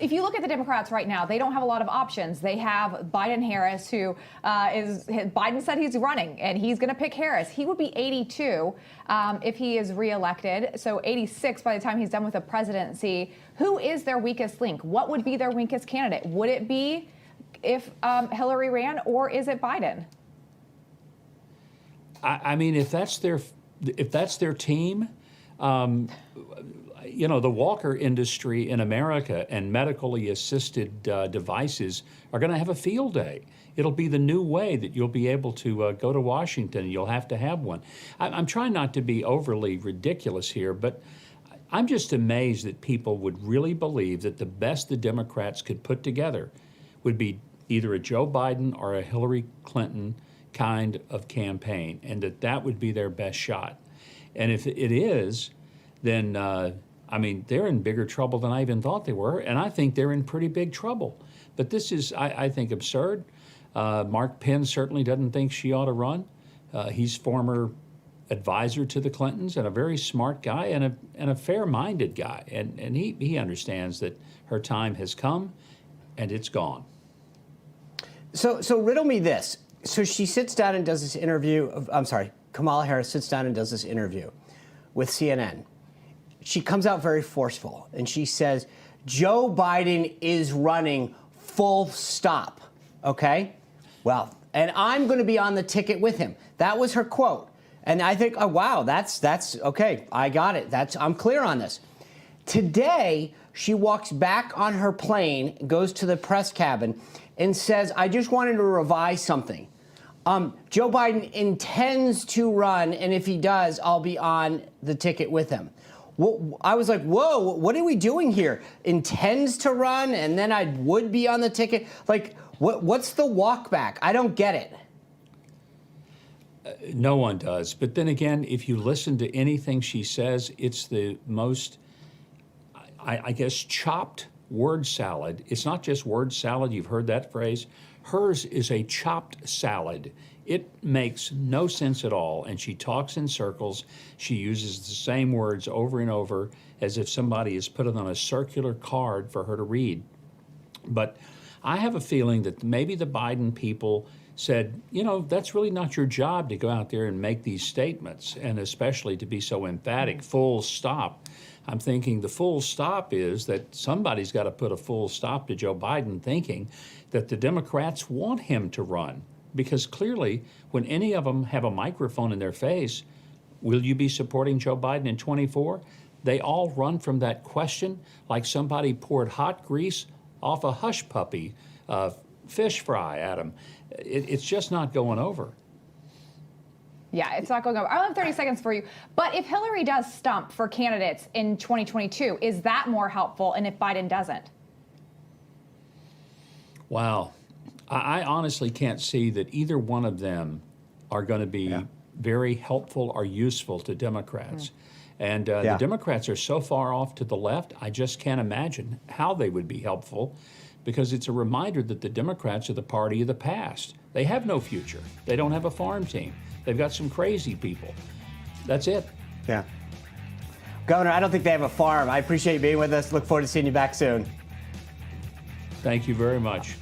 if you look at the Democrats right now, they don't have a lot of options. They have Biden-Harris, who Biden said he's running, and he's going to pick Harris. He would be 82 if he is reelected, so 86 by the time he's done with the presidency. Who is their weakest link? What would be their weakest candidate? Would it be if Hillary ran, or is it Biden? I mean, if that's their team, you know, the walker industry in America and medically assisted devices are going to have a field day. It'll be the new way that you'll be able to go to Washington. You'll have to have one. I'm trying not to be overly ridiculous here, but I'm just amazed that people would really believe that the best the Democrats could put together would be either a Joe Biden or a Hillary Clinton kind of campaign, and that would be their best shot. And if it is, then, I mean, they're in bigger trouble than I even thought they were, and I think they're in pretty big trouble. But this is, I think, absurd. Mark Penn certainly doesn't think she ought to run. He's former advisor to the Clintons and a very smart guy and a fair-minded guy. And he understands that her time has come and it's gone. So riddle me this. So she sits down and does this interview. I'm sorry, Kamala Harris sits down and does this interview with CNN. She comes out very forceful and she says, Joe Biden is running full stop. Okay? Well, and I'm going to be on the ticket with him. That was her quote. And I think, oh, wow, that's okay. I got it. I'm clear on this. Today, she walks back on her plane, goes to the press cabin, and says, I just wanted to revise something. Joe Biden intends to run, and if he does, I'll be on the ticket with him. I was like, whoa, what are we doing here? Intends to run, and then I would be on the ticket? Like, what's the walk back? I don't get it. No one does. But then again, if you listen to anything she says, it's the most, I guess, chopped word salad. It's not just word salad. You've heard that phrase. Hers is a chopped salad. It makes no sense at all. And she talks in circles. She uses the same words over and over as if somebody has put it on a circular card for her to read. But I have a feeling that maybe the Biden people said, you know, that's really not your job to go out there and make these statements, and especially to be so emphatic, full stop. I'm thinking the full stop is that somebody's got to put a full stop to Joe Biden thinking that the Democrats want him to run. Because clearly, when any of them have a microphone in their face, will you be supporting Joe Biden in 24? They all run from that question like somebody poured hot grease off a hush puppy fish fry at them. It's just not going over. Yeah, it's not going over. I'll have 30 seconds for you. But if Hillary does stump for candidates in 2022, is that more helpful? And if Biden doesn't? Wow. I honestly can't see that either one of them are going to be very helpful or useful to Democrats. And the Democrats are so far off to the left, I just can't imagine how they would be helpful, because it's a reminder that the Democrats are the party of the past. They have no future. They don't have a farm team. They've got some crazy people. That's it. Yeah. Governor, I don't think they have a farm. I appreciate you being with us. Look forward to seeing you back soon. Thank you very much.